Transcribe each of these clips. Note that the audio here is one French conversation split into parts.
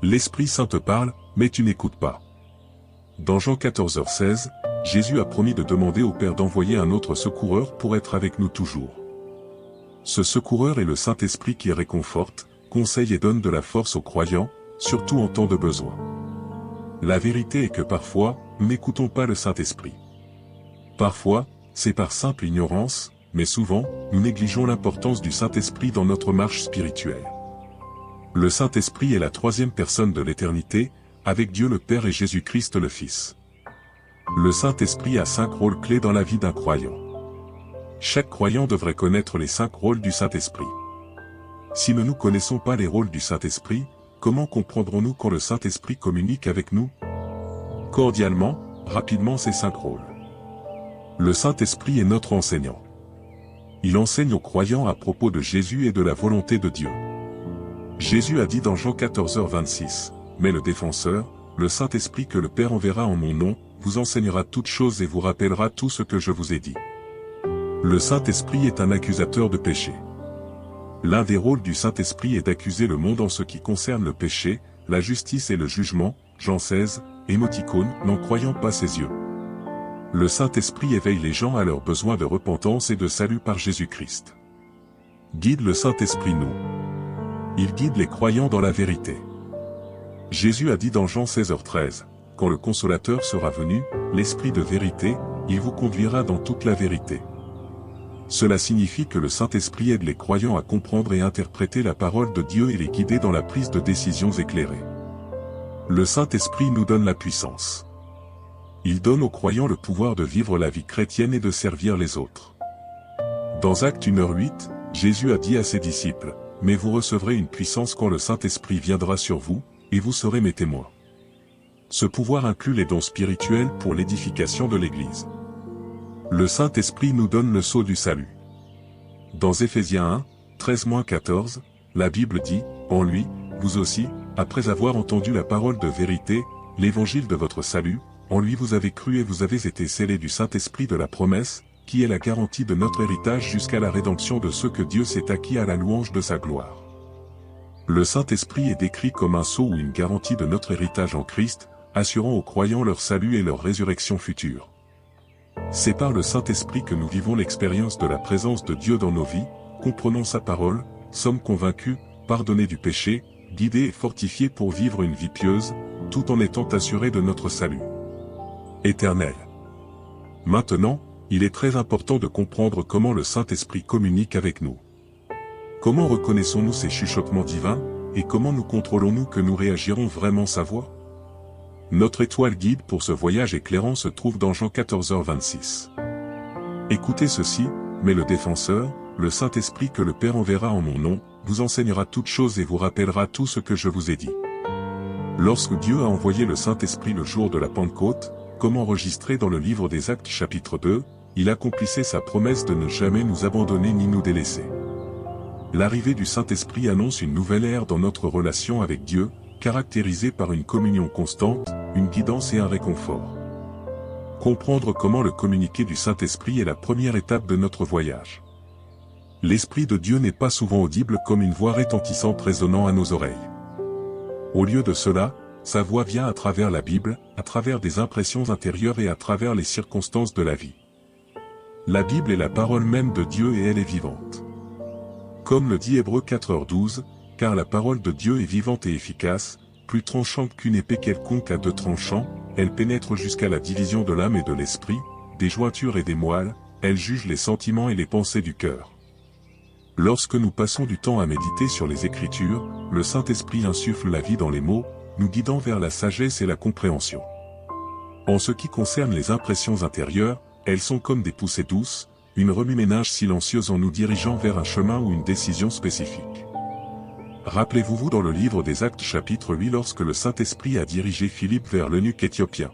L'Esprit Saint te parle, mais tu n'écoutes pas. Dans Jean 14h16, Jésus a promis de demander au Père d'envoyer un autre secoureur pour être avec nous toujours. Ce secoureur est le Saint-Esprit qui réconforte, conseille et donne de la force aux croyants, surtout en temps de besoin. La vérité est que parfois, nous n'écoutons pas le Saint-Esprit. Parfois, c'est par simple ignorance, mais souvent, nous négligeons l'importance du Saint-Esprit dans notre marche spirituelle. Le Saint-Esprit est la troisième personne de l'éternité, avec Dieu le Père et Jésus-Christ le Fils. Le Saint-Esprit a 5 rôles clés dans la vie d'un croyant. Chaque croyant devrait connaître les 5 rôles du Saint-Esprit. Si nous ne connaissons pas les rôles du Saint-Esprit, comment comprendrons-nous quand le Saint-Esprit communique avec nous? Cordialement, rapidement ces 5 rôles. Le Saint-Esprit est notre enseignant. Il enseigne aux croyants à propos de Jésus et de la volonté de Dieu. Jésus a dit dans Jean 14h26, « Mais le défenseur, le Saint-Esprit que le Père enverra en mon nom, vous enseignera toutes choses et vous rappellera tout ce que je vous ai dit. » Le Saint-Esprit est un accusateur de péché. L'un des rôles du Saint-Esprit est d'accuser le monde en ce qui concerne le péché, la justice et le jugement, Jean 16, émoticône, n'en croyant pas ses yeux. Le Saint-Esprit éveille les gens à leurs besoins de repentance et de salut par Jésus-Christ. Guide le Saint-Esprit nous. Il guide les croyants dans la vérité. Jésus a dit dans Jean 16h13, « Quand le Consolateur sera venu, l'Esprit de vérité, il vous conduira dans toute la vérité. » Cela signifie que le Saint-Esprit aide les croyants à comprendre et interpréter la parole de Dieu et les guider dans la prise de décisions éclairées. Le Saint-Esprit nous donne la puissance. Il donne aux croyants le pouvoir de vivre la vie chrétienne et de servir les autres. Dans Actes 1h08, Jésus a dit à ses disciples, « Mais vous recevrez une puissance quand le Saint-Esprit viendra sur vous, et vous serez mes témoins. » Ce pouvoir inclut les dons spirituels pour l'édification de l'Église. Le Saint-Esprit nous donne le sceau du salut. Dans Éphésiens 1, 13-14, la Bible dit, « En lui, vous aussi, après avoir entendu la parole de vérité, l'évangile de votre salut, en lui vous avez cru et vous avez été scellés du Saint-Esprit de la promesse, qui est la garantie de notre héritage jusqu'à la rédemption de ceux que Dieu s'est acquis à la louange de sa gloire. » Le Saint-Esprit est décrit comme un sceau ou une garantie de notre héritage en Christ, assurant aux croyants leur salut et leur résurrection future. C'est par le Saint-Esprit que nous vivons l'expérience de la présence de Dieu dans nos vies, comprenons sa parole, sommes convaincus, pardonnés du péché, guidés et fortifiés pour vivre une vie pieuse, tout en étant assurés de notre salut éternel. Maintenant, il est très important de comprendre comment le Saint-Esprit communique avec nous. Comment reconnaissons-nous ces chuchotements divins, et comment nous contrôlons-nous que nous réagirons vraiment sa voix? Notre étoile guide pour ce voyage éclairant se trouve dans Jean 14h26. Écoutez ceci, mais le défenseur, le Saint-Esprit que le Père enverra en mon nom, vous enseignera toutes choses et vous rappellera tout ce que je vous ai dit. Lorsque Dieu a envoyé le Saint-Esprit le jour de la Pentecôte, comme enregistré dans le livre des Actes chapitre 2, il accomplissait sa promesse de ne jamais nous abandonner ni nous délaisser. L'arrivée du Saint-Esprit annonce une nouvelle ère dans notre relation avec Dieu, caractérisée par une communion constante, une guidance et un réconfort. Comprendre comment le communiqué du Saint-Esprit est la première étape de notre voyage. L'Esprit de Dieu n'est pas souvent audible comme une voix retentissante résonnant à nos oreilles. Au lieu de cela, sa voix vient à travers la Bible, à travers des impressions intérieures et à travers les circonstances de la vie. La Bible est la parole même de Dieu et elle est vivante. Comme le dit Hébreux 4h12, car la parole de Dieu est vivante et efficace, plus tranchante qu'une épée quelconque à 2 tranchants, elle pénètre jusqu'à la division de l'âme et de l'esprit, des jointures et des moelles, elle juge les sentiments et les pensées du cœur. Lorsque nous passons du temps à méditer sur les Écritures, le Saint-Esprit insuffle la vie dans les mots, nous guidant vers la sagesse et la compréhension. En ce qui concerne les impressions intérieures, elles sont comme des poussées douces, une remue-ménage silencieuse en nous dirigeant vers un chemin ou une décision spécifique. Rappelez-vous dans le livre des Actes chapitre 8 lorsque le Saint-Esprit a dirigé Philippe vers l'eunuque éthiopien.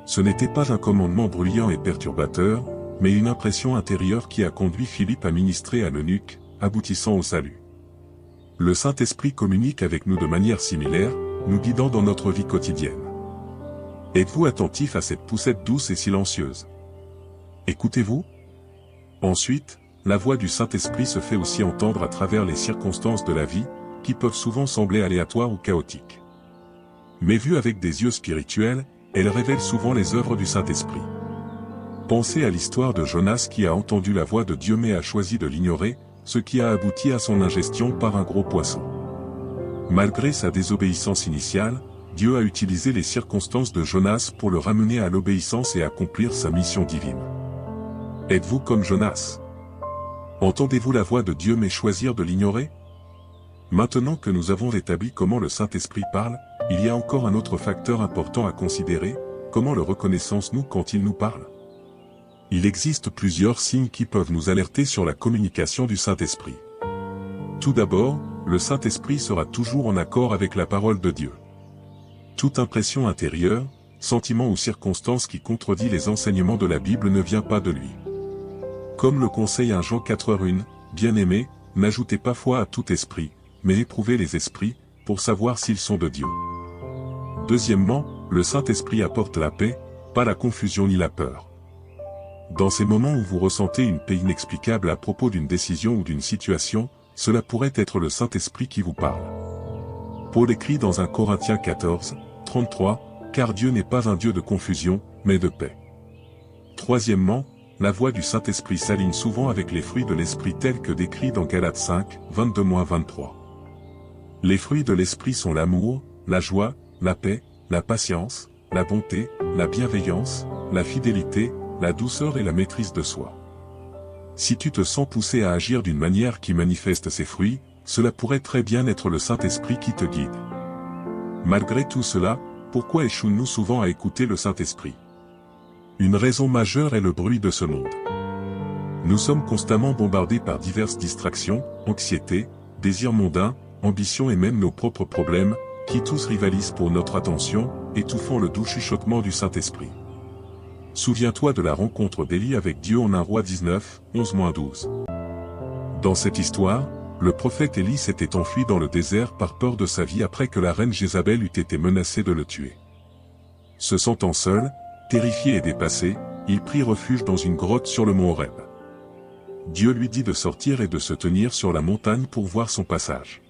Ce n'était pas un commandement bruyant et perturbateur, mais une impression intérieure qui a conduit Philippe à ministrer à l'eunuque, aboutissant au salut. Le Saint-Esprit communique avec nous de manière similaire, nous guidant dans notre vie quotidienne. Êtes-vous attentif à cette poussette douce et silencieuse? Écoutez-vous? Ensuite, la voix du Saint-Esprit se fait aussi entendre à travers les circonstances de la vie, qui peuvent souvent sembler aléatoires ou chaotiques. Mais vues avec des yeux spirituels, elles révèlent souvent les œuvres du Saint-Esprit. Pensez à l'histoire de Jonas qui a entendu la voix de Dieu mais a choisi de l'ignorer, ce qui a abouti à son ingestion par un gros poisson. Malgré sa désobéissance initiale, Dieu a utilisé les circonstances de Jonas pour le ramener à l'obéissance et accomplir sa mission divine. Êtes-vous comme Jonas? Entendez-vous la voix de Dieu mais choisir de l'ignorer? Maintenant que nous avons établi comment le Saint-Esprit parle, il y a encore un autre facteur important à considérer, comment le reconnaissons-nous quand il nous parle? Il existe plusieurs signes qui peuvent nous alerter sur la communication du Saint-Esprit. Tout d'abord, le Saint-Esprit sera toujours en accord avec la parole de Dieu. Toute impression intérieure, sentiment ou circonstance qui contredit les enseignements de la Bible ne vient pas de lui. Comme le conseille 1 Jean 4:1, bien-aimés, n'ajoutez pas foi à tout esprit, mais éprouvez les esprits, pour savoir s'ils sont de Dieu. Deuxièmement, le Saint-Esprit apporte la paix, pas la confusion ni la peur. Dans ces moments où vous ressentez une paix inexplicable à propos d'une décision ou d'une situation, cela pourrait être le Saint-Esprit qui vous parle. Paul écrit dans 1 Corinthiens 14:33, « Car Dieu n'est pas un Dieu de confusion, mais de paix. » Troisièmement, la voix du Saint-Esprit s'aligne souvent avec les fruits de l'Esprit tels que décrits dans Galates 5:22-23. Les fruits de l'Esprit sont l'amour, la joie, la paix, la patience, la bonté, la bienveillance, la fidélité, la douceur et la maîtrise de soi. Si tu te sens poussé à agir d'une manière qui manifeste ces fruits, cela pourrait très bien être le Saint-Esprit qui te guide. Malgré tout cela, pourquoi échouons-nous souvent à écouter le Saint-Esprit? Une raison majeure est le bruit de ce monde. Nous sommes constamment bombardés par diverses distractions, anxiété, désirs mondains, ambitions et même nos propres problèmes, qui tous rivalisent pour notre attention, étouffant le doux chuchotement du Saint-Esprit. Souviens-toi de la rencontre d'Élie avec Dieu en 1 Roi 19, 11-12. Dans cette histoire, le prophète Élie s'était enfui dans le désert par peur de sa vie après que la reine Jézabel eût été menacée de le tuer. Se sentant seul, terrifié et dépassé, il prit refuge dans une grotte sur le mont Horeb. Dieu lui dit de sortir et de se tenir sur la montagne pour voir son passage.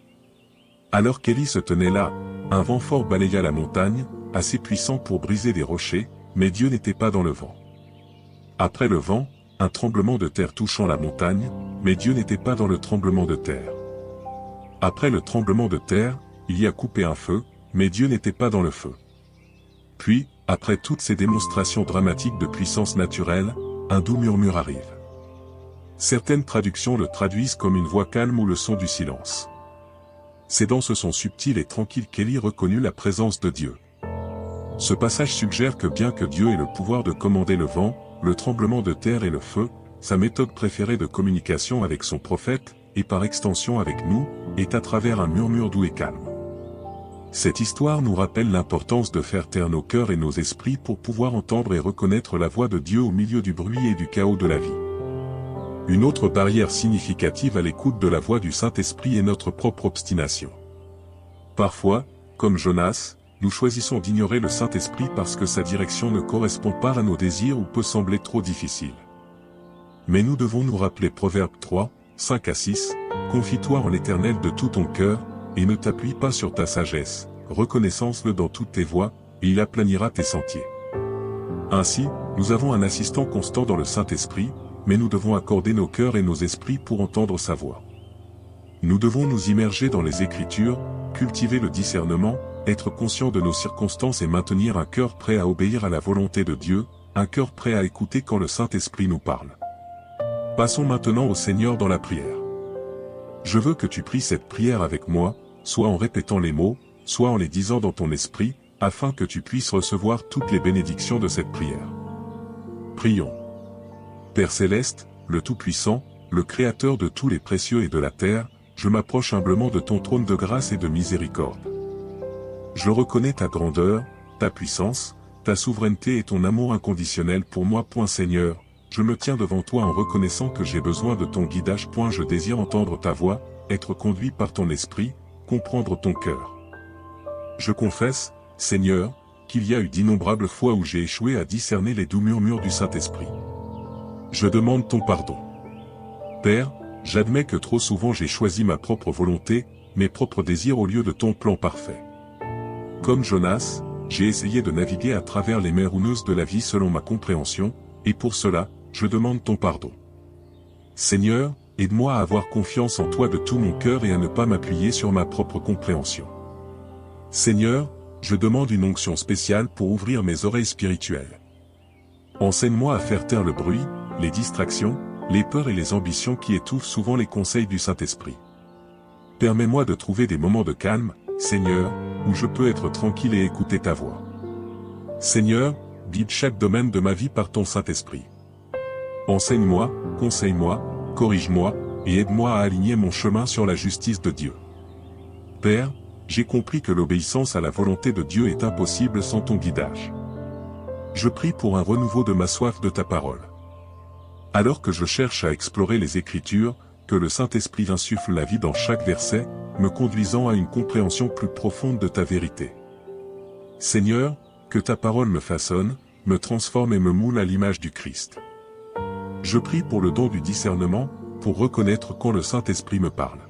Alors qu'Élie se tenait là, un vent fort balaya la montagne, assez puissant pour briser des rochers, mais Dieu n'était pas dans le vent. Après le vent, un tremblement de terre touchant la montagne, mais Dieu n'était pas dans le tremblement de terre. Après le tremblement de terre, il y a coupé un feu, mais Dieu n'était pas dans le feu. Puis, après toutes ces démonstrations dramatiques de puissance naturelle, un doux murmure arrive. Certaines traductions le traduisent comme une voix calme ou le son du silence. C'est dans ce son subtil et tranquille qu'Élie reconnut la présence de Dieu. Ce passage suggère que bien que Dieu ait le pouvoir de commander le vent, le tremblement de terre et le feu, sa méthode préférée de communication avec son prophète, et par extension avec nous, est à travers un murmure doux et calme. Cette histoire nous rappelle l'importance de faire taire nos cœurs et nos esprits pour pouvoir entendre et reconnaître la voix de Dieu au milieu du bruit et du chaos de la vie. Une autre barrière significative à l'écoute de la voix du Saint-Esprit est notre propre obstination. Parfois, comme Jonas, nous choisissons d'ignorer le Saint-Esprit parce que sa direction ne correspond pas à nos désirs ou peut sembler trop difficile. Mais nous devons nous rappeler Proverbe 3, 5-6, « Confie-toi en l'Éternel de tout ton cœur, et ne t'appuie pas sur ta sagesse, reconnaissance-le dans toutes tes voies, et il aplanira tes sentiers. » Ainsi, nous avons un assistant constant dans le Saint-Esprit, mais nous devons accorder nos cœurs et nos esprits pour entendre sa voix. Nous devons nous immerger dans les Écritures, cultiver le discernement, être conscient de nos circonstances et maintenir un cœur prêt à obéir à la volonté de Dieu, un cœur prêt à écouter quand le Saint-Esprit nous parle. Passons maintenant au Seigneur dans la prière. Je veux que tu pries cette prière avec moi, soit en répétant les mots, soit en les disant dans ton esprit, afin que tu puisses recevoir toutes les bénédictions de cette prière. Prions. Père Céleste, le Tout-Puissant, le Créateur de tous les précieux et de la terre, je m'approche humblement de ton trône de grâce et de miséricorde. Je reconnais ta grandeur, ta puissance, ta souveraineté et ton amour inconditionnel pour moi. Seigneur, je me tiens devant toi en reconnaissant que j'ai besoin de ton guidage. Je désire entendre ta voix, être conduit par ton esprit, comprendre ton cœur. Je confesse, Seigneur, qu'il y a eu d'innombrables fois où j'ai échoué à discerner les doux murmures du Saint-Esprit. Je demande ton pardon. Père, j'admets que trop souvent j'ai choisi ma propre volonté, mes propres désirs au lieu de ton plan parfait. Comme Jonas, j'ai essayé de naviguer à travers les mers houleuses de la vie selon ma compréhension, et pour cela, je demande ton pardon. Seigneur, aide-moi à avoir confiance en toi de tout mon cœur et à ne pas m'appuyer sur ma propre compréhension. Seigneur, je demande une onction spéciale pour ouvrir mes oreilles spirituelles. Enseigne-moi à faire taire le bruit, les distractions, les peurs et les ambitions qui étouffent souvent les conseils du Saint-Esprit. Permets-moi de trouver des moments de calme, Seigneur, où je peux être tranquille et écouter ta voix. Seigneur, guide chaque domaine de ma vie par ton Saint-Esprit. Enseigne-moi, conseille-moi, corrige-moi, et aide-moi à aligner mon chemin sur la justice de Dieu. Père, j'ai compris que l'obéissance à la volonté de Dieu est impossible sans ton guidage. Je prie pour un renouveau de ma soif de ta parole. Alors que je cherche à explorer les Écritures, que le Saint-Esprit insuffle la vie dans chaque verset, me conduisant à une compréhension plus profonde de ta vérité. Seigneur, que ta parole me façonne, me transforme et me moule à l'image du Christ. Je prie pour le don du discernement, pour reconnaître quand le Saint-Esprit me parle.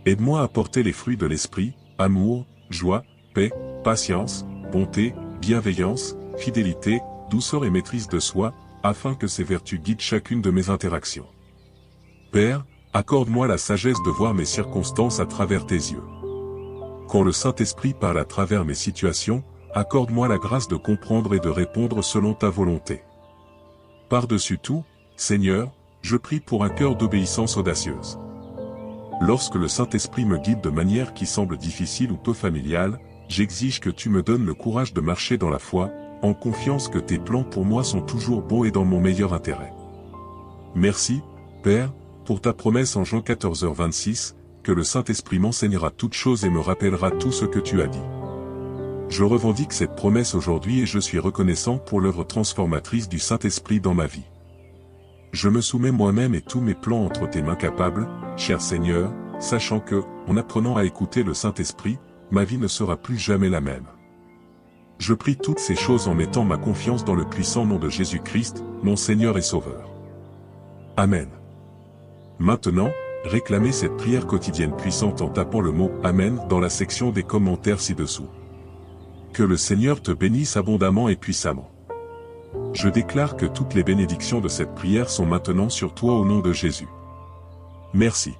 Aide-moi à porter les fruits de l'Esprit, amour, joie, paix, patience, bonté, bienveillance, fidélité, douceur et maîtrise de soi, afin que ces vertus guident chacune de mes interactions. Père, accorde-moi la sagesse de voir mes circonstances à travers tes yeux. Quand le Saint-Esprit parle à travers mes situations, accorde-moi la grâce de comprendre et de répondre selon ta volonté. Par-dessus tout, Seigneur, je prie pour un cœur d'obéissance audacieuse. Lorsque le Saint-Esprit me guide de manière qui semble difficile ou peu familiale, j'exige que tu me donnes le courage de marcher dans la foi, en confiance que tes plans pour moi sont toujours bons et dans mon meilleur intérêt. Merci, Père, pour ta promesse en Jean 14h26, que le Saint-Esprit m'enseignera toutes choses et me rappellera tout ce que tu as dit. Je revendique cette promesse aujourd'hui et je suis reconnaissant pour l'œuvre transformatrice du Saint-Esprit dans ma vie. Je me soumets moi-même et tous mes plans entre tes mains capables, cher Seigneur, sachant que, en apprenant à écouter le Saint-Esprit, ma vie ne sera plus jamais la même. Je prie toutes ces choses en mettant ma confiance dans le puissant nom de Jésus-Christ, mon Seigneur et Sauveur. Amen. Maintenant, réclamez cette prière quotidienne puissante en tapant le mot « Amen » dans la section des commentaires ci-dessous. Que le Seigneur te bénisse abondamment et puissamment. Je déclare que toutes les bénédictions de cette prière sont maintenant sur toi au nom de Jésus. Merci.